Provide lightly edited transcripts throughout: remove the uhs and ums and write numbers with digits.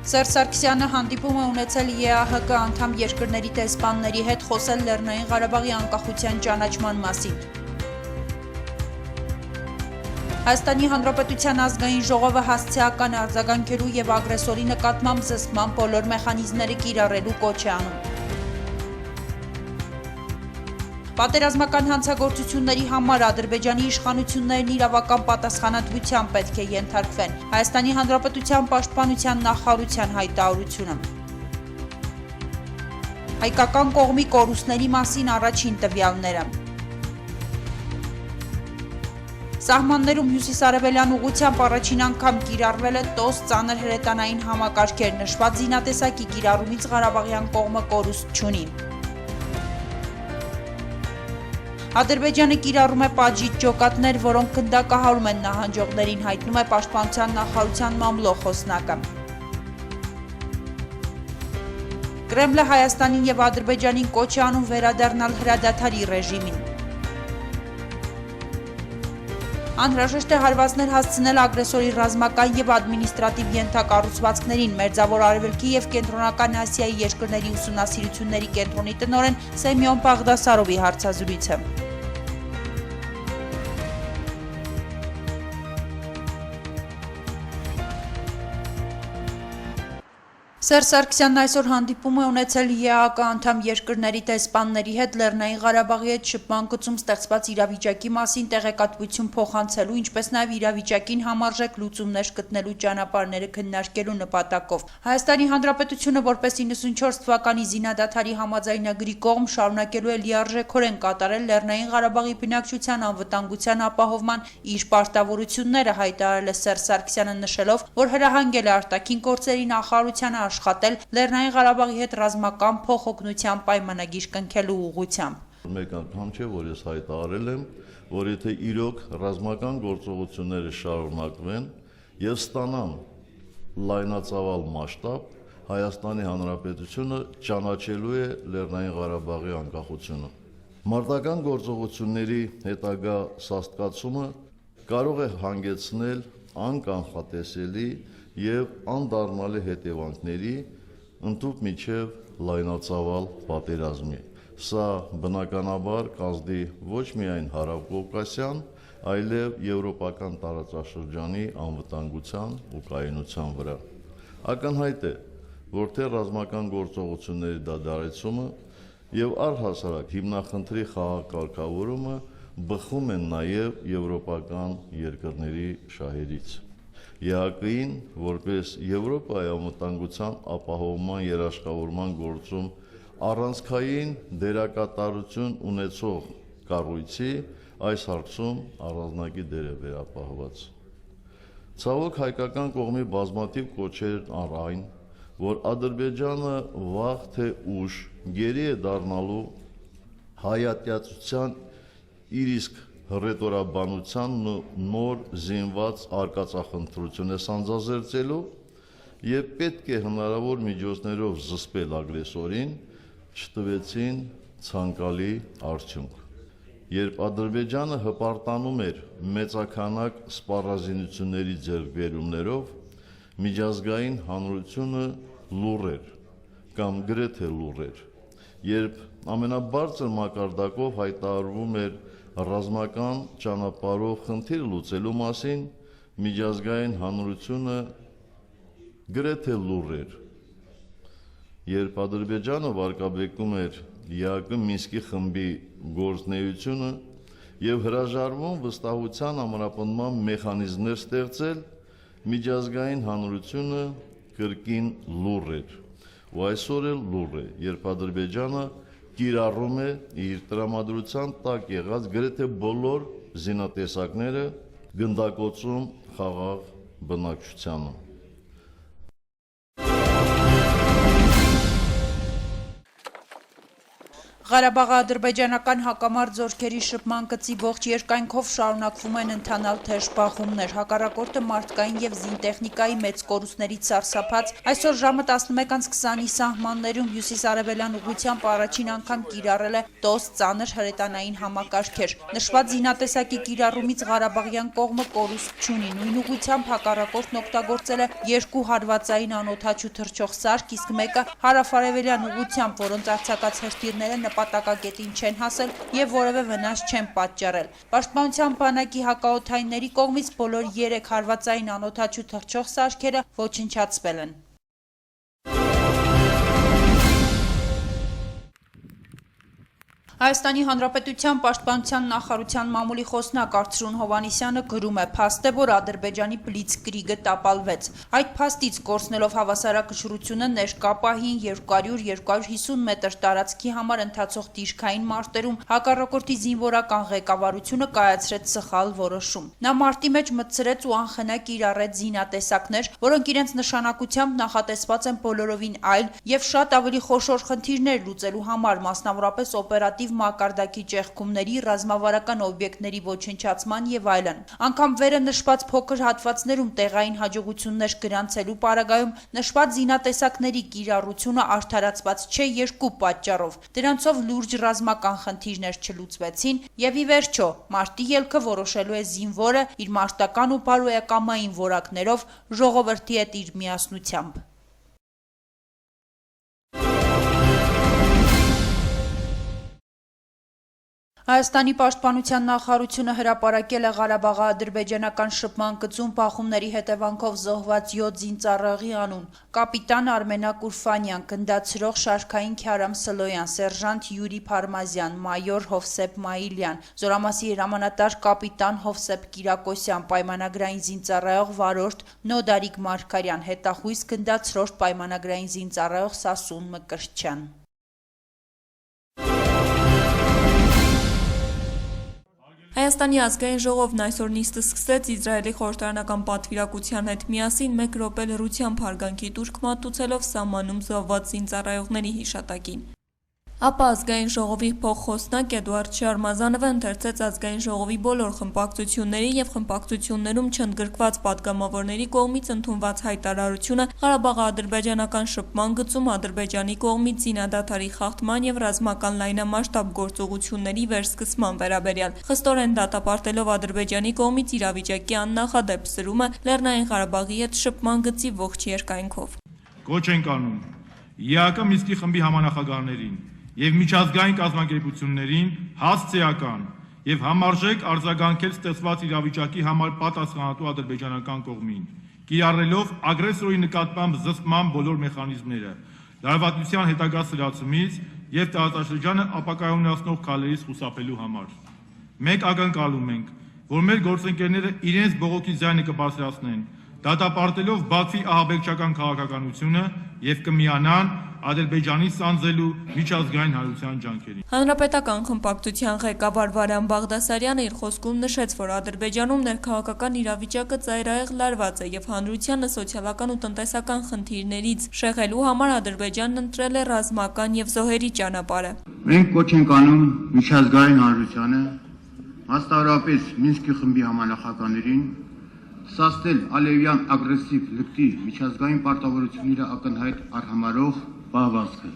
Սերժ Սարգսյանը հանդիպում է ունեցել ԵԱՀԿ անդամ երկրների դեսպանների հետ, խոսել Լեռնային Ղարաբաղի անկախության ճանաչման մասին։ Հայաստանի Հանրապետության ազգային ժողովը հասցեական արձագանքելու եւ ագրեսորի նկատմամբ զսպման բոլոր մեխանիզմները կիրառելու կոչ է անում։ Պատերազմական հանցագործությունների համար Ադրբեջանի իշխանություններն իրավական պատասխանատվության պետք է ենթարկվեն։ Հայաստանի Հանրապետության պաշտպանության նախարարության հայտարարությունը։ Հայկական կողմի կորուստների մասին առաջին տվյալները։ Սահմաններում հյուսիսարևելյան ուղղությամբ առաջին անգամ կիրառվել է ՏՕՍ ծանր հրետանային համակարգեր, նշված զինատեսակի կիրառումից Ղարաբաղյան կողմը կորուստ չունի։ Ադրբեջանը կիրառում է պատժիչ ջոկատներ, որոնք գնդակահարում են նահանջողներին, հայտնում է Պաշտպանության նախարարության մամլո խոսնակը։ Կրեմլը Հայաստանին եւ Ադրբեջանին կոչ է անում վերադառնալ հրադադարի ռեժիմին։ Անհրաժեշտ է հարվածներ հասցնել ագրեսորի ռազմական եւ ադմինիստրատիվ ենթակառուցվածքներին, Մերձավոր Արևելքի եւ Կենտրոնական Ասիայի երկրների ուսումնասիրությունների կենտրոնի տնօրեն Սեմյոն Բաղդասարովի հարցազրույցը։ Սերժ Սարգսյանն այսօր հանդիպում է ունեցել ԵԱՀԿ անդամ երկրների դեսպանների հետ, Լեռնային Ղարաբաղի հետ շփման գծում ստեղծված իրավիճակի մասին տեղեկատվություն փոխանցելու, ինչպես նաև իրավիճակին համարժեք լուծումներ գտնելու ճանապարհները քննարկելու նպատակով։ Հայաստանի Հանրապետությունը որպես 94 թվականի զինադադարի համաձայնագրի կողմ շարունակելու է լիարժեքորեն կատարել Լեռնային Ղարաբաղի բնակչության անվտանգության ապահովման իր պարտավորությունները, հայտարարել է Սերժ Սարգսյանը, նշելով, որ հրահանգել է արտաքին գործերի նախարարությանը աշխատել Լեռնային Ղարաբաղի հետ ռազմական փոխօգնության պայմանագիր կնքելու ուղղությամբ։ Մեկ անգամ չէ, որ ես հայտարարել եմ, որ եթե իրոք ռազմական գործողությունները շարունակվեն եւ ստանան լայնածավալ մասշտաբ, Հայաստանի Հանրապետությունը ճանաչելու է Լեռնային Ղարաբաղի անկախությունը։ Մարտական գործողությունների հետագա սաստկացումը կարող է հանգեցնել անկանխատեսելի եւ անդառնալի հետևանքների ընդհուպ միջև լայնածավալ պատերազմի։ Սա բնականաբար կազդի ոչ միայն հարավկովկասյան, այլև եվրոպական տարածաշրջանի անվտանգության ու կայունության վրա։ Ակնհայտ է, որ թե ռազմական գործողությունների դադարեցումը եւ առհասարակ հիմնախնդրի խաղաղ կարգավորումը բխում են նաեւ եվրոպական երկրների շահերից։ ԵԱՀԿ-ին որպես Եվրոպայի անվտանգության ապահովման երաշխավորման գործում առանցքային դերակատարություն ունեցող կառույցի այս հարցում առանձնակի դեր է վերապահված։ Ցավոք հայկական կողմի բազմաթիվ կոչեր առ այն, որ Ադրբեջանը վաղ թե ուշ գերի է դառնալու հայատյացության իր իսկ հռետորաբանության նոր զինված արկածախնդրություն է սանձազերծելու եւ պետք է հնարավոր միջոցներով զսպել ագրեսորին, չտվեցին ցանկալի արդյունք։ Երբ Ադրբեջանը հպարտանում էր մեծաքանակ սպառազինությունների ձեռքբերումներով, միջազգային հանրությունը լուռ էր կամ գրեթե լուռ էր, երբ ամենաբարձր մակարդակով հայտարարվում էր ռազմական ճանապարհով խնդիր լուծելու մասին, միջազգային հանրությունը գրեթե լուռ էր։ Երբ Ադրբեջանը վարկաբեկում էր ԵԱՀԿ Մինսկի խմբի գործունեությունը եւ հրաժարվում վստահության ամրապնդման մեխանիզմներ ստեղծել, միջազգային հանրությունը կրկին լուռ էր։ Ու այսօր էլ լուռ է, երբ Ադրբեջանը կիրառում է իր տրամադրության տակ եղած գրեթե բոլոր զինատեսակները, գնդակոծում խաղաղ բնակչությանը։ Ղարաբաղի ադրբեջանական հակամարտ զորքերի շփման գծի ողջ երկայնքով շարունակվում են ընթանալ թեժ բախումներ։ Հակառակորդը մարդկային եւ զինտեխնիկայի մեծ կորուստներից սարսափած այսօր ժամը 11:20-ի սահմաններում հյուսիսարևելյան ուղղությամբ առաջին անգամ կիրառել է տոս ծանր հրետանային համակարգեր։ Նշված զինատեսակի կիրառումից Ղարաբաղյան կողմը կորուստ չունի։ Նույն ուղղությամբ հակառակորդն օգտագործել է 2 հարվածային անօդաչու թռչող սարք, իսկ մեկը հարավարևելյան ուղղությամբ, որոնց արձակած հրթիռները նպատակակետին չեն հասել եւ որևէ վնաս չեն պատճառել։ Պաշտպանության բանակի հակաօդայինների կողմից բոլոր 3 հարվածային անօդաչու թռչող սարքերը ոչնչացվել են։ Հայաստանի Հանրապետության պաշտպանության նախարարության մամուլի խոսնակ Արծրուն Հովհաննիսյանը գրում է. «Փաստ է, որ Ադրբեջանի բլիցկրիգը տապալվեց։ Այդ փաստից կորցնելով հավասարակշռությունը ներկա պահին 200-250 մետր տարածքի համար ընթացող դիրքային մարտերում հակառակորդի զինվորական ղեկավարությունը կայացրեց սխալ որոշում։ Նա մարտի մեջ մտցրեց ու անխնա կիրառեց զինատեսակներ, որոնք իրենց նշանակությամբ նախատեսված են բոլորովին այլ եւ շատ ավելի խոշոր խնդիրներ լուծելու համար, մասնավորապես օպերատիվ մակարդակի ճեղքումների, ռազմավարական օբյեկտների ոչնչացման եւ այլն։ Անգամ վերը նշված փոքր հատվածներում տեղային հաջողություններ գրանցելու պարագայում նշված զինատեսակների կիրառությունը արդարացված չէ 2 պատճառով։ Դրանցով լուրջ ռազմական խնդիրներ չլուծվեցին եւ ի վերջո մարտի ելքը որոշելու է զինվորը իր մարտական ու բարոյակամային որակներով ժողովրդի հետ իր միասնությամբ»։ Հայաստանի պաշտպանության նախարարությունը հրապարակել է Ղարաբաղի ադրբեջանական շփման գծում բախումների հետևանքով զոհված 7 զինծառայողի անուն՝ կապիտան Արմենակ Ուրֆանյան, գնդացրող Շարքային Քյարամ Սլոյան, սերժանտ Յուրի Փարմազյան, մայոր Հովսեփ Մայիլյան, զորամասի հրամանատար կապիտան Հովսեփ Կիրակոսյան, պայմանագրային զինծառայող վարորդ Նոդարիկ Մարգարյան, հետախույզ գնդացրող պայմանագրային զինծառայող Սասուն Մկրտչյան։ Հայաստանի ազգային ժողովն այսօր նիստը սկսեց Իսրայելի խորհրդարանական պատվիրակության հետ միասին 1 րոպե լռությամբ հարգանքի տուրք մատուցելով սահմանում զոհված զինծառայողների հիշատակին։ Ապա ազգային ժողովի փոխխոսնակ Էդուարդ Շարմազանովը ընթերցեց ազգային ժողովի բոլոր խմբակցությունների եւ խմբակցություններում չընդգրկված падգամավորների կողմից ընդունված հայտարարությունը Ղարաբաղի ադրբեջանական շփման գծում Ադրբեջանի կողմից զինադադարի խախտման եւ ռազմական լայնամասշտաբ գործողությունների վերսկսման վերաբերյալ, խստորեն դատապարտելով Ադրբեջանի կողմից իրավիճակի աննախադեպ սրումը Լեռնային Ղարաբաղի հետ շփման գծի ողջ երկայնքով։ Կոչ ենք անում ԵԱԿ Մինսկի խմբի համանախագահներին եւ միջազգային կազմակերպություններին հասցեական եւ համարժեք արձագանքել ստեղծված իրավիճակի համար պատասխանատու ադրբեջանական կողմին, կիրառելով ագրեսորի նկատմամբ զսպման բոլոր մեխանիզմները, լարվածության հետագա սրացումից եւ տարածաշրջանը ապակայունացնող քայլերից խուսափելու համար։ Մենք ակնկալում ենք, որ մեր գործընկերները իրենց բողոքի ձայնը կբարձրացնեն, դատապարտելով Բաքվի ահաբեկչական քաղաքականությունը եւ կմիանան Ադրբեջանի սանձելու միջազգային հանրության ջանքերին։ Հանրապետական խմբակցության ղեկավար Վարան Բաղդասարյանը իր խոսքում նշեց, որ Ադրբեջանում ներքաղաքական իրավիճակը ծայրահեղ լարված է եւ հանրությանը սոցիալական ու տնտեսական խնդիրներից շեղելու համար Ադրբեջանն ընտրել է ռազմական եւ զոհերի ճանապարհը։ Մենք կոչ ենք անում միջազգային հանրությանը, հաստատապես Մինսկի խմբի համանախագահներին, սաստել ալևյան ագրեսիվ լկտի միջազգային պարտավորությունները ակնհայտ արհամարող պահվածքը։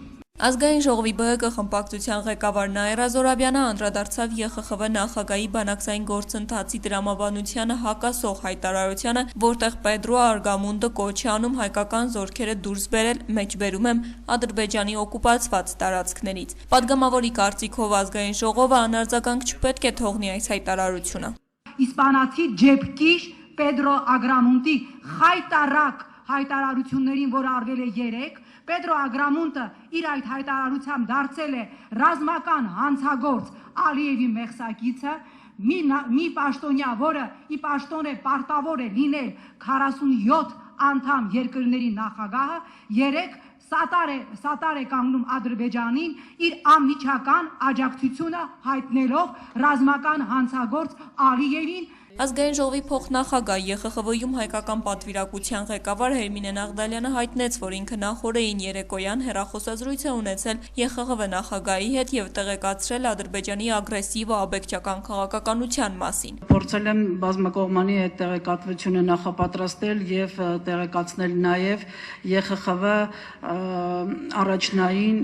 Ազգային ժողովի ԲՀԿ խմբակցության ղեկավար Նաիրա Զորաբյանը անդրադարձավ ԵԽԽՎ նախագահի բանակցային գործընթացի տրամաբանությանը հակասող հայտարարությանը, որտեղ Պետրո Արգամունդը կոչ է անում հայկական զորքերը դուրս բերել, մեջբերում եմ Ադրբեջանի օկուպացված տարածքներից։ Պատգամավորի կարծիքով ազգային ժողովը անարձագանք չպետք է թողնի այս հայտարարությունը։ Իսպանացի ջեփկիչ Պետրո Ագրամունդի խայտարակ հայտարարություններին, որ արվել է 3, Պետրո Ագրամունդը իր այդ հայտարարությամբ դարձել է ռազմական հանցագործ Ալիևի մեղսակիցը, մի պաշտոնյա, որը ի պաշտոն է պարտավոր է լինել 47 անդամ երկրների նախագահը, 3 սատար է կանգնում Ադրբեջանին իր անմիջական աջակցությունը հայտնելով ռազմական հանցագործ Ալիևին։ Ազգային ժողովի փոխնախագահ ԵԽԽՎ-ում հայկական պատվիրակության ղեկավար Հերմինե Նաղդալյանը հայտնեց, որ ինքը նախօրեին երեկոյան հեռախոսազրույց է ունեցել ԵԽԽՎ նախագահի հետ եւ տեղեկացրել Ադրբեջանի ագրեսիվ աբեկչական քաղաքականության մասին։ Փորձել եմ բազմակողմանի այդ տեղեկատվությունը նախապատրաստել եւ տեղեկացնել նաեւ ԵԽԽՎ առաջնային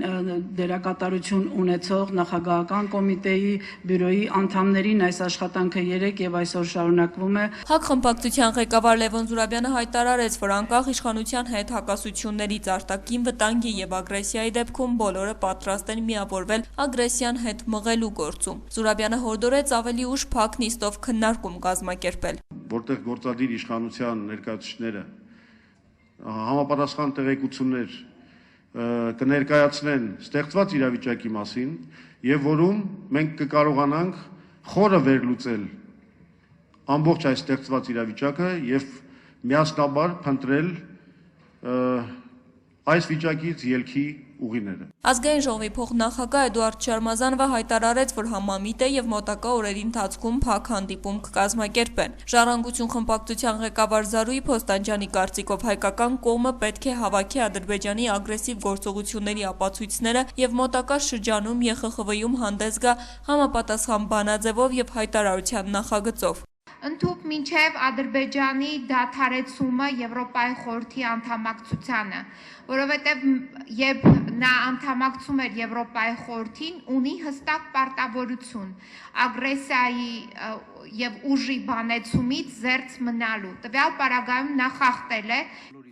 դերակատարություն ունեցող նախագահական կոմիտեի բյուրոյի անդամներին այս աշխատանքը 3 եւ այսօր շարունակվում է։ ՀԱԿ խմբակցության ղեկավար Լևոն Զուրաբյանը հայտարարեց, որ անկախ իշխանության հետ հակասություններից արտաքին վտանգի եւ ագրեսիայի դեպքում բոլորը պատրաստ են միավորվել ագրեսիան հետ մղելու գործում։ Զուրաբյանը հորդորեց ավելի ուշ փակ նիստով քննարկում կազմակերպել։ Որտեղ գործադիր իշխանության ներկայացուցիչները համապատասխան տեղեկություններ կներկայացնեն ստեղծված իրավիճակի մասին եւ որում մենք կկարողանանք խորը վերլուծել ամբողջ այս ստեղծված իրավիճակը եւ միասնաբար փնտրել այս վիճակից ելքի ուղիները։ Ազգային ժողովի փոխնախագահ Էդուարդ Շարմազանովը հայտարարեց, որ համամիտ է եւ մոտակա օրերի ընթացքում փակ հանդիպում կկազմակերպեն։ Ժառանգություն խմբակցության ղեկավար Զարուհի Փոստանջյանի կարծիքով հայկական կողմը պետք է հավաքի Ադրբեջանի ագրեսիվ գործողությունների ապացույցները եւ մոտակա շրջանում ԵԽԽՎ-ում հանդես գա համապատասխան բանաձևով եւ հայտարարության նախագծով։ Ընդհուպ մինչև Ադրբեջանի դադարեցումը Եվրոպայի խորհրդի անդամակցությանը, որովհետև երբ նա անդամակցում էր Եվրոպայի խորհրդին, ունի հստակ պարտավորություն ագրեսիայի եւ ուժի բանեցումից զերծ մնալու։ Տվյալ պարագայում նա խախտել է։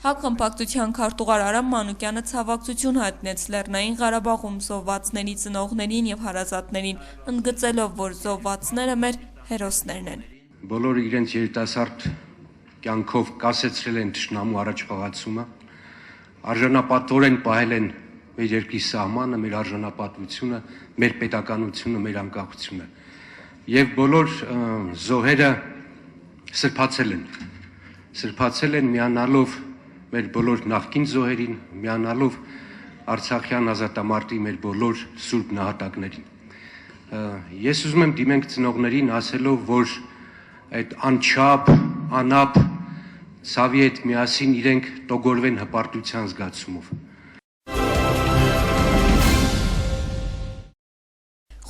ՀԱԿ խմբակցության քարտուղար Արամ Մանուկյանը ցավակցություն հայտնեց Լեռնային Ղարաբաղում զոհվածների ծնողներին եւ հարազատներին, ընդգծելով, որ զոհվածները մեր հերոսներն են։ Բոլորը իրենց երիտասարդ կյանքով կասեցրել են թշնամու առաջխաղացումը, արժանապատվորեն պահել են մեր երկրի սահմանը, մեր արժանապատվությունը, մեր պետականությունը, մեր անկախությունը։ Եվ բոլոր զոհերը սրբացել են միանալով մեր բոլոր նախկին զոհերին, միանալով Արցախյան ազատամարտի մեր բոլոր սուրբ նահատակներին։ Ես ուզում եմ դիմենք ծնողներին ասելով, որ այդ անչափ, անապ ցավի հետ միասին իրենք տոգորվեն հպարտության զգացումով։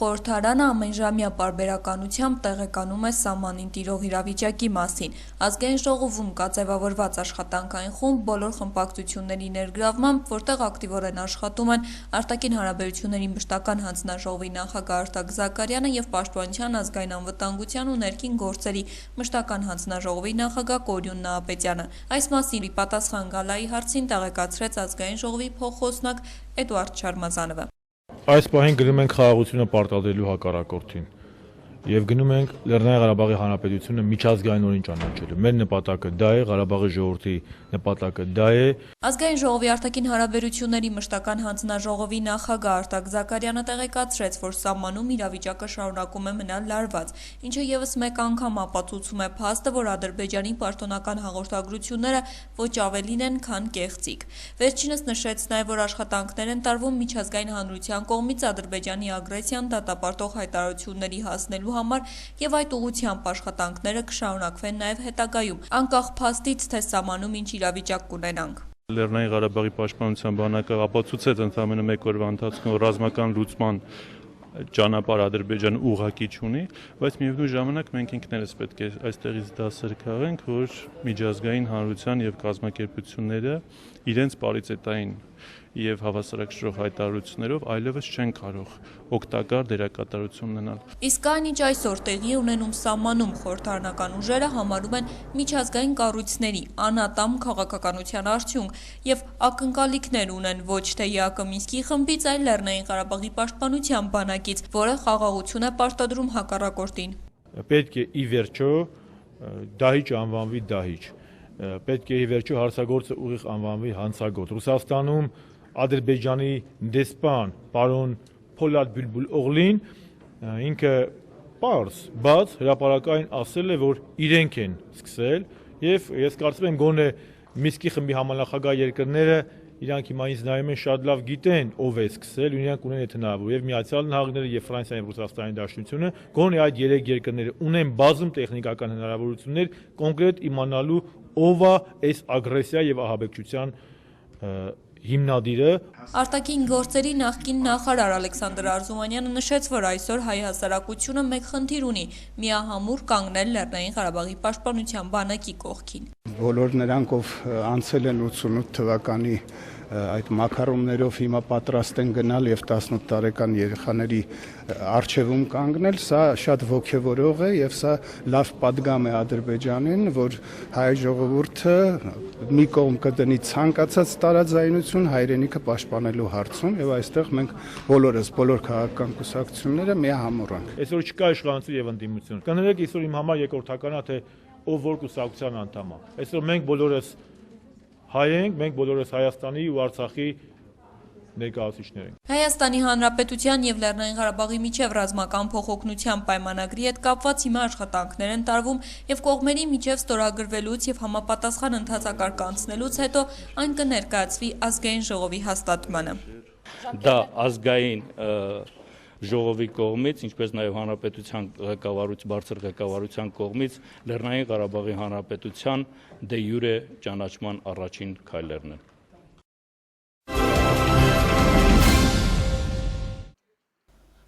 Խորհրդարանը ամենժամյա պարբերականությամբ տեղեկանում է սահմանին տիրող իրավիճակի մասին։ Ազգային ժողովում կա ձևավորված աշխատանքային խումբ բոլոր խմբակցությունների ներգրավմամբ, որտեղ ակտիվորեն աշխատում են արտաքին հարաբերությունների մշտական հանձնաժողովի նախագահ Արտակ Զաքարյանը եւ Պաշտպանության ազգային անվտանգության ու ներքին գործերի մշտական հանձնաժողովի նախագահ Կորյուն Նահապետյանը։ Այս մասին պատասխան գալայի հարցին տեղեկացրեց ազգային ժողովի փոխխոսնակ Էդուարդ Շարմազանովը։ Այս պահին գնում ենք խաղաղությունը պարտադրելու հակառակորդին եւ գնում ենք Լեռնային Ղարաբաղի Հանրապետությունը միջազգայինորեն ճանաչելու։ Մեր նպատակը դա է, Ղարաբաղի ժողովրդի նպատակը դա է։ Ազգային ժողովի արտաքին հարաբերությունների մշտական հանձնաժողովի նախագահ Արտակ Զաքարյանը տեղեկացրեց, որ սահմանում իրավիճակը շարունակում է մնալ լարված, ինչը եւս մեկ անգամ ապացուցում է փաստը, որ Ադրբեջանի պաշտոնական հաղորդագրությունները ոչ ավելին են, քան կեղծիք։ Վերջինս նշեց նաեւ, որ աշխատանքներ են տարվում միջազգային հանրության կողմից Ադրբեջանի ագրեսիան դատապարտող հայտարարությունների հասնելու համար եւ այդ ուղղությամբ աշխատանքները կշարունակվեն նաեւ հետագայում, անկախ փաստից, թե սահմանում ինչ իրավիճակ կունենանք։ Լեռնային Ղարաբաղի պաշտպանության բանակը ապացուցեց ընդամենը մեկ օրվա ընթացքում ռազմական լուծման ճանապարհ Ադրբեջանը ուղղակի չունի, բայց միևնույն ժամանակ մենք ինքներս պետք է այստեղից դասեր քաղենք, որ միջազգային հանրության եւ կազմակերպությունները իրենց պարիետային եւ հավասարակշռող հայտարարություններով այլևս չեն կարող օգտակար դերակատարություն ունենալ։ Իսկ այն, ինչ այսօր տեղի ունենում սահմանում, խորհրդարանական ուժերը համարում են միջազգային կառույցների անատամ քաղաքականության արդյունք եւ ակնկալիքներ ունեն ոչ թե ԵԱԿ Մինսկի խմբից, այլ Լեռնային Ղարաբաղի պաշտպանության բանակից, որը խաղաղություն է պարտադրում հակառակորդին։ Պետք է ի վերջո դահիճ անվանվի դահիճ։ Պետք է ի վերջո հարցագործը ուղիղ անվանվի հանցագործ։ Ռուսաստանում Ադրբեջանի դեսպան պարոն Փոլադ Բուլբուլ Օղլին ինքը պարզ, բաց հրապարակային ասել է, որ իրենք են սկսել եւ ես կարծում եմ գոնե Մինսկի խմբի համանախագահ երկրները իրանք հիմա ինձ նայում են շատ լավ գիտեն ով է սկսել, ու իրանք ունեն այդ հնարավորությունը եւ Միացյալ Նահանգները եւ Ֆրանսիան եւ Ռուսաստանի Դաշնությունը գոնե այդ երեք երկրները ունեն բազում տեխնիկական հնարավորություններ կոնկրետ իմանալու ով է այս ագրեսիա եւ ահաբեկչության հիմնադիրը։ Արտաքին գործերի նախկին նախարար Ալեքսանդր Արզումանյանը նշեց, որ այսօր հայ հասարակությունը մեկ խնդիր ունի՝ միահամուռ կանգնել Լեռնային Ղարաբաղի պաշտպանության բանակի կողքին։ Բոլոր նրանք, ով անցել են 88 թվականի այդ մակարոններով հիմա պատրաստ են գնալ եւ 18 տարեկան երեխաների արժեվում կանգնել, սա շատ ողջևորող է եւ սա լավ պատգամ է Ադրբեջանին, որ հայ ժողովուրդը մի կողմ կդնի ցանկացած տարաձայնություն հայրենիքը պաշտպանելու հարցում եւ այստեղ մենք բոլորս, բոլոր քաղաքական կուսակցությունները միահամուռ ենք։ Այսօր չկա իշխանություն եւ ընդդիմություն։ Կներեք, այսօր իմ համար երկրորդական է թե ով որ կուսակցության անդամ է։ Այսօր մենք բոլորս հայ ենք, մենք բոլորս Հայաստանի ու Արցախի ներկայացուցիչներ ենք։ Հայաստանի Հանրապետության եւ Լեռնային Ղարաբաղի միջև ռազմական փոխօգնության պայմանագրի հետ կապված հիմա աշխատանքներ են տարվում եւ կողմերի միջև ստորագրվելուց եւ համապատասխան ընթացակարգ անցնելուց հետո այն կներկայացվի ազգային ժողովի հաստատմանը։ Դա ազգային ժողովի կողմից, ինչպես նաև հանրապետության բարձր ղեկավարության կողմից Լեռնային Ղարաբաղի Հանրապետության դե յուրե ճանաչման առաջին քայլերն են։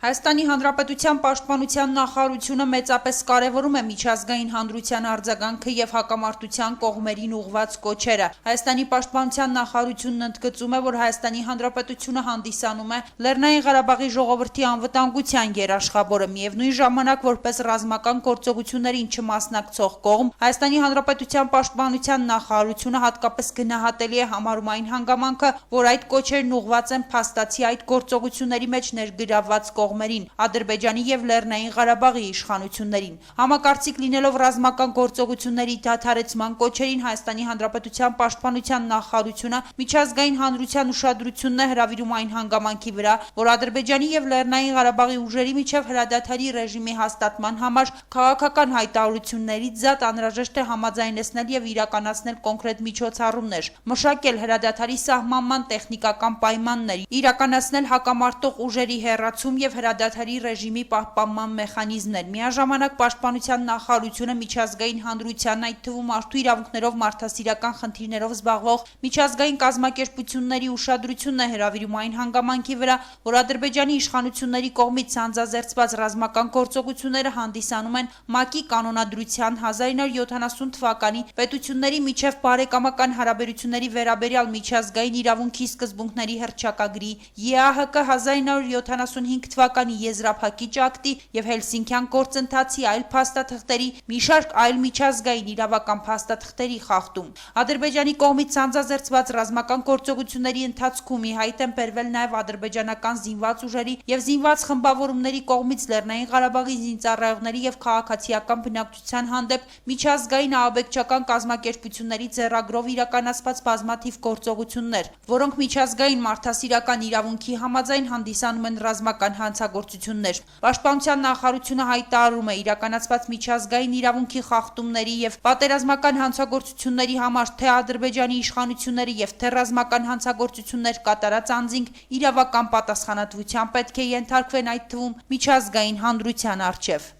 Հայաստանի Հանրապետության պաշտպանության նախարարությունը մեծապես կարևորում է միջազգային հանրության արձագանքը եւ հակամարտության կողմերին ուղղված կոչերը։ Հայաստանի պաշտպանության նախարարությունն ընդգծում է, որ Հայաստանի Հանրապետությունը հանդիսանում է Լեռնային Ղարաբաղի ժողովրդի անվտանգության երաշխավորը, միևնույն ժամանակ որպես ռազմական գործողություններին չմասնակցող կողմ, Հայաստանի Հանրապետության պաշտպանության նախարարությունը հատկապես գնահատելի է համարում այն հանգամանքը, որ այդ կոչերն ուղղված են փաստացի այդ գործողությունների մեջ ներգրավված կողմերին, Ադրբեջանի եւ Լեռնային Ղարաբաղի իշխանություններին։ Համակարծիք լինելով ռազմական գործողությունների դադարեցման կոչերին Հայաստանի Հանրապետության պաշտպանության նախարարությունը միջազգային հանրության ուշադրությունն է հրավիրում այն հանգամանքի վրա, որ Ադրբեջանի եւ Լեռնային Ղարաբաղի ուժերի միջև հրադադարի ռեժիմի հաստատման համար քաղաքական հայտարարություններից զատ անհրաժեշտ է համաձայնեցնել եւ իրականացնել կոնկրետ միջոցառումներ, մշակել հրադադարի սահմանման տեխնիկական պայմաններ, իրականացնել հակամարտող ուժերի հեռացում եւ հրադադարի ռեժիմի պահպանման մեխանիզմներ։ Միաժամանակ պաշտպանության նախարարությունը միջազգային հանրության, այդ թվում մարդու իրավունքներով մարդասիրական խնդիրներով զբաղվող միջազգային կազմակերպությունների ուշադրությունն է հրավիրում այն հանգամանքի վրա, որ Ադրբեջանի իշխանությունների կողմից ցանցազերծված ռազմական գործողությունները հանդիսանում են ՄԱԿ-ի կանոնադրության 1970 թվականի պետությունների միջև բարեկամական հարաբերությունների վերաբերյալ միջազգային իրավունքի սկզբունքների հռչակագրի, ԵԱՀԿ 1975 թվականի եզրափակիչ ակտի եւ Հելսինքյան գործընթացի այլ փաստաթղթերի մի շարք այլ միջազգային իրավական փաստաթղթերի խախտում։ Ադրբեջանի կողմից ցանցազերծված ռազմական գործողությունների ընթացքում ի հայտ են բերվել նաեւ ադրբեջանական զինված ուժերի եւ զինված խմբավորումների կողմից Լեռնային Ղարաբաղի զինծառայողների եւ քաղաքացիական բնակչության հանդեպ միջազգային ահաբեկչական կազմակերպությունների ձեռագրով իրականացված բազմաթիվ գործողություններ, որոնք միջազգային մարդասիրական իրավունքի համաձայն հանդիսանում են ռազմական հանցագործություններ։ Պաշտպանության նախարարությունը հայտարարում է իրականացված միջազգային իրավունքի խախտումների եւ պատերազմական հանցագործությունների համար թե Ադրբեջանի իշխանությունները եւ թե ռազմական հանցագործություններ կատարած անձինք իրավական պատասխանատվության պետք է ենթարկվեն, այդ թվում միջազգային հանրության առջև։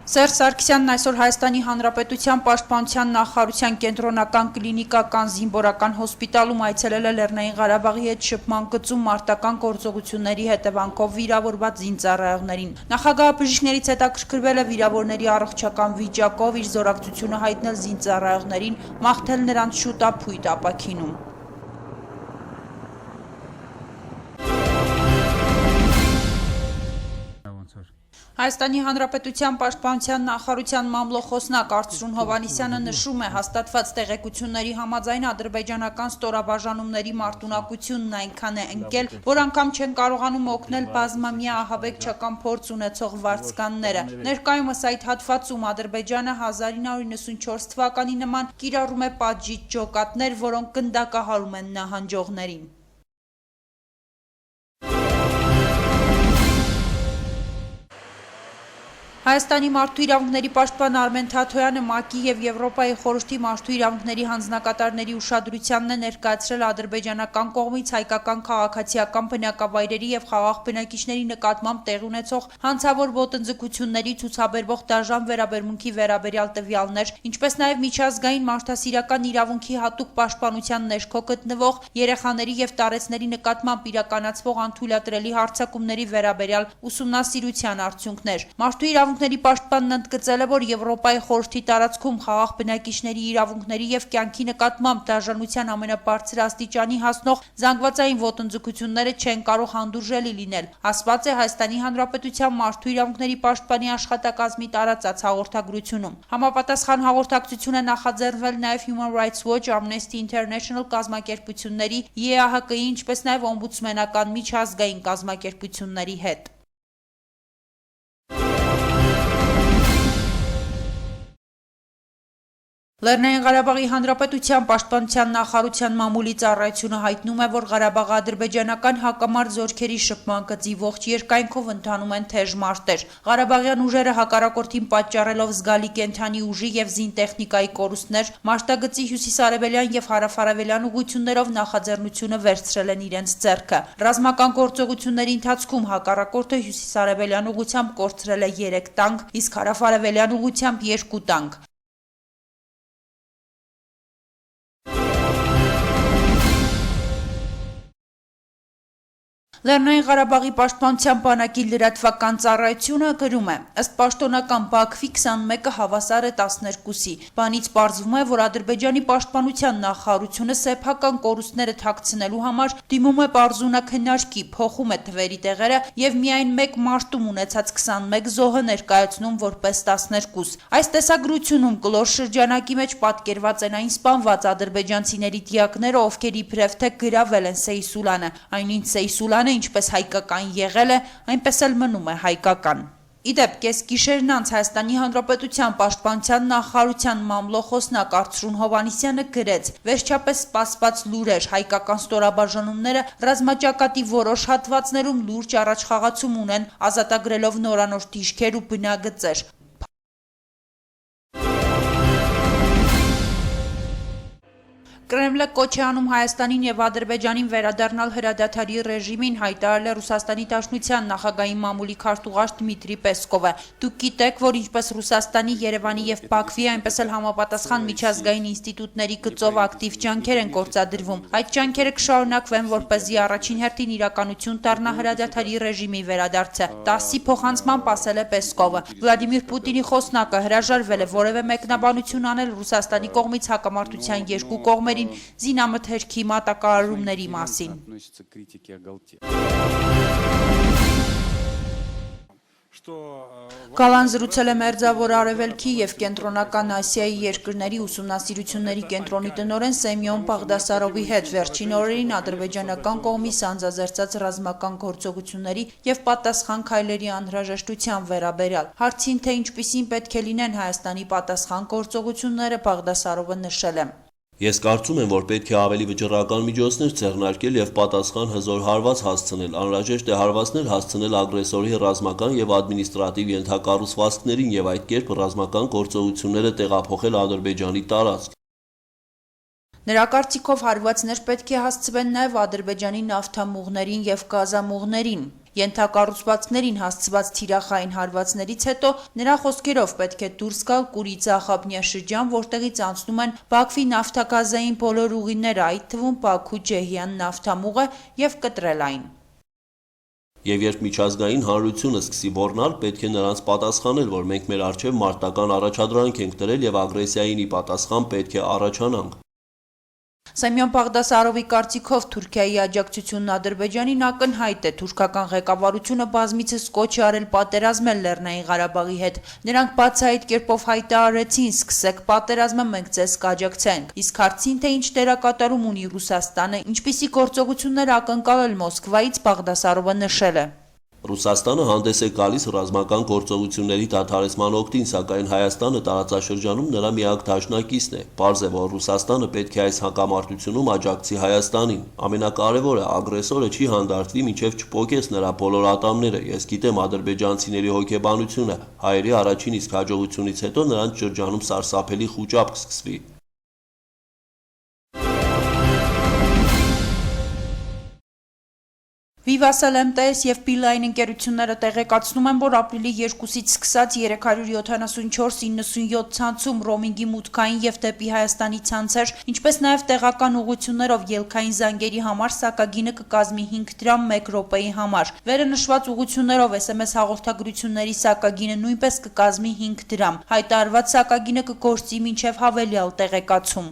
Սերժ Սարգսյանն այսօր Հայաստանի Հանրապետության պաշտպանության նախարարության կենտրոնական կլինիկական զինվորական հոսպիտալում այցելել է Լեռնային Ղարաբաղի հետ շփման գծում մարտական գործողությունների հետևանքով վիրավորված զինծառայողներին։ Նախագահը բժիշկներից հետաքրքրվել է վիրավորների առողջական վիճակով, իր զորակցությունը հայտնել զինծառայողներին, մաղթել նրանց շուտ ապույտ ապաքինում։ Հայաստանի Հանրապետության պաշտպանության նախարարության մամլոխոսնակ Արծրուն Հովհաննիսյանը նշում է, հաստատված տեղեկությունների համաձայն ադրբեջանական ստորաբաժանումների մարտունակությունն այնքան է ընկել, որ անգամ չեն կարողանում օգնել բազմամյա ահաբեկչական փորձ ունեցող վարձկանները։ Ներկայումս այդ հատվածում Ադրբեջանը 1994 թվականի նման կիրառում է պատժիչ ջոկատներ, որոնք գնդակահարում են նահանջողներին։ Հայաստանի մարդու իրավունքների պաշտպան Արմեն Թաթոյանը ՄԱԿ-ի եւ Եվրոպայի խորհրդի մարդու իրավունքների հանձնակատարների ուշադրությանն է ներկայացրել ադրբեջանական կողմից հայկական քաղաքացիական բնակավայրերի եւ խաղաղ բնակիչների նկատմամբ տեղի ունեցող հանցավոր ոտնձգությունների ցուցաբերվող դաժան վերաբերմունքի վերաբերյալ տվյալներ, ինչպես նաեւ միջազգային մարդասիրական իրավունքի հատուկ պաշտպանության ներքո գտնվող երեխաների եւ տարեցների նկատմամբ իրականացվող անթույլատրելի հարձակումների վերաբերյալ ուսումնասիրության արդյունքներ։ Մարդու իրավունքների պաշտպանն ընդգծել է, որ Եվրոպայի խորհրդի տարածքում խաղաղ բնակիչների իրավունքների եւ կյանքի նկատմամբ դաժանության ամենաբարձր աստիճանի հասնող զանգվածային ոտնձգությունները չեն կարող հանդուրժելի լինել, ասված է Հայաստանի Հանրապետության մարդու իրավունքների պաշտպանի աշխատակազմի տարածած հաղորդագրությունում։ Համապատասխան հաղորդակցություն է նախաձեռնվել նաեւ Human Rights Watch, Amnesty International կազմակերպությունների, ԵԱՀԿ-ի, ինչպես նաեւ օմբուդսմենական միջազգային կազմակերպությունների հետ։ Լեռնային Ղարաբաղի Հանրապետության պաշտպանության նախարարության մամուլի ծառայությունը հայտնում է, որ Ղարաբաղի ադրբեջանական հակամարտ զորքերի շփման գծի ողջ երկայնքով ընթանում են թեժ մարտեր։ Ղարաբաղյան ուժերը հակառակորդին պատճառելով զգալի կենթանի ուժի եւ զինտեխնիկայի կորուստներ, մարտագծի հյուսիսարևելյան եւ հարավարևելյան ուղություններով նախաձեռնությունը վերցրել են իրենց ձեռքը։ Ռազմական գործողությունների ընթացքում հակառակորդը հյուսիսարևելյան ուղությամբ կորցրել է 3 տանկ, իսկ հարավարևելյան ուղությամբ 2 տանկ։ Լեռնային Ղարաբաղի պաշտպանության բանակի լրատվական ծառայությունը գրում է. ըստ պաշտոնական Բաքվի 21-ը հավասար է 12-ի։ Բանից պարզվում է, որ Ադրբեջանի պաշտպանության նախարարությունը սեփական կորուստները թաքցնելու համար դիմում է պարզունակնարկի, փոխում է թվերի տեղերը եւ միայն մեկ մարտում ունեցած 21 զոհը ներկայացնում որպես 12։ Այս տեսագրությունում կլոր շրջանակի մեջ պատկերված են այն սպանված ադրբեջանցիների դիակները, ովքեր իբրև թե գրավել են Սեյսուլանը, այնինչ Սեյսուլանը ինչպես հայկական եղել է, այնպես էլ մնում է հայկական։ Իդեպ կեսգիշերն անց Հայաստանի Հանրապետության պաշտպանության նախարարության մամլոխոսնակ Արծրուն Հովհաննիսյանը գրեց. վերջապես սպասված լուրեր, հայկական ստորաբաժանումները ռազմաճակատի որոշ հատվածներում լուրջ առաջխաղացում ունեն, ազատագրելով նորանոր դիրքեր ու բնագծեր։ Կրեմլը կոչ է անում Հայաստանին եւ Ադրբեջանին վերադառնալ հրադադարի ռեժիմին, հայտարարել է Ռուսաստանի Դաշնության նախագահի մամուլի քարտուղար Դմիտրի Պեսկովը։ Դուք գիտեք, որ ինչպես Ռուսաստանի, Երևանի եւ Բաքվի, այնպես էլ համապատասխան միջազգային ինստիտուտների գծով ակտիվ ջանքեր են գործադրվում։ Այդ ջանքերը կշարունակվեն, որպեսզի առաջին հերթին իրականություն դառնա հրադադարի ռեժիմի վերադարձը։ ՏԱՍՍ-ի փոխանցմամբ ասել է Պեսկովը։ Վլադիմիր Պուտինի խոսնակը հրաժարվել է որևէ մեկնաբանություն անել Ռուսաստանի կողմից հակամարտության երկու կողմերի զինամթերքի մատակարարումների մասին։ Գալան զրուցել է Մերձավոր Արևելքի եւ Կենտրոնական Ասիայի երկրների ուսումնասիրությունների կենտրոնի տնօրեն Սեմյոն Բաղդասարովի հետ վերջին օրերին ադրբեջանական կողմի սանձազերծած ռազմական գործողությունների եւ պատասխան քայլերի անհրաժեշտության վերաբերյալ։ Հարցին, թե ինչպիսին պետք է լինեն Հայաստանի պատասխան գործողությունները, Բաղդասարովը նշել է. Ես կարծում եմ, որ պետք է ավելի վճռական միջոցներ ձեռնարկել եւ պատասխան հզոր հարված հասցնել, անհրաժեշտ է հարվածներ հասցնել ագրեսորի ռազմական եւ ադմինիստրատիվ ենթակառուցվածքներին եւ այդ կերպ ռազմական գործողությունները տեղափոխել Ադրբեջանի տարածք։ Նրա կարծիքով հարվածներ պետք է հասցվեն նաեւ Ադրբեջանի նավթամուղներին եւ գազամուղներին։ Ենթակառուցվածքներին հասցված թիրախային հարվածներից հետո նրա խոսքերով պետք է դուրս գալ Կուրիցախաբնյա շրջան, որտեղից անցնում են Բաքվի նավթագազային բոլոր ուղիները, այդ թվում Բաքու-Ջեհյան նավթամուղը եւ կտրել այն։ Եվ երբ միջազգային հանրությունը սկսի ոռնալ, պետք է նրանց պատասխանել, որ մենք մեր առջև մարտական առաջադրանք ենք դրել եւ ագրեսիային ի պատասխան պետք է առաջանանք։ Սեմյոն Բաղդասարովի կարծիքով Թուրքիայի աջակցությունն Ադրբեջանին ակնհայտ է, թուրքական ղեկավարությունը բազմիցս կոչ է արել պատերազմել Լեռնային Ղարաբաղի հետ։ Նրանք բացահայտ կերպով հայտարարեցին՝ սկսեք պատերազմը, մենք ձեզ կաջակցենք։ Իսկ հարցին, թե ինչ դերակատարում ունի Ռուսաստանը, ինչպիսի գործողություններ ակնկալել Մոսկվայից, Բաղդասարովը նշել է. Ռուսաստանը հանդես է գալիս ռազմական գործողությունների դադարեցման օգտին, սակայն Հայաստանը տարածաշրջանում նրա միակ դաշնակիցն է։ Պարզ է, որ Ռուսաստանը պետք է այս հակամարտությունում աջակցի Հայաստանին։ Ամենակարևորը, ագրեսորը չի հանդարտվի, մինչև չփոկես նրա բոլոր ատամները։ Ես գիտեմ ադրբեջանցիների հոգեբանությունը, հայերի առաջին իսկ հաջողությունից հետո նրանց շրջանում սարսափելի խուճապ կսկսվի։ Vivatel MTS և Beeline ընկերությունները տեղեկացնում են, որ ապրիլի 2-ից սկսած 374-97 ցանցում ռոմինգի մուտքային և դեպի Հայաստանի ցանցեր, ինչպես նաև տեղական ուղղություններով ելքային զանգերի համար սակագինը կկազմի 5 դրամ 1 րոպեի համար։ Վերը նշված ուղղություններով SMS հաղորդագրությունների սակագինը նույնպես կկազմի 5 դրամ։ Հայտարարված սակագինը կգործի մինչև հավելյալ տեղեկացում։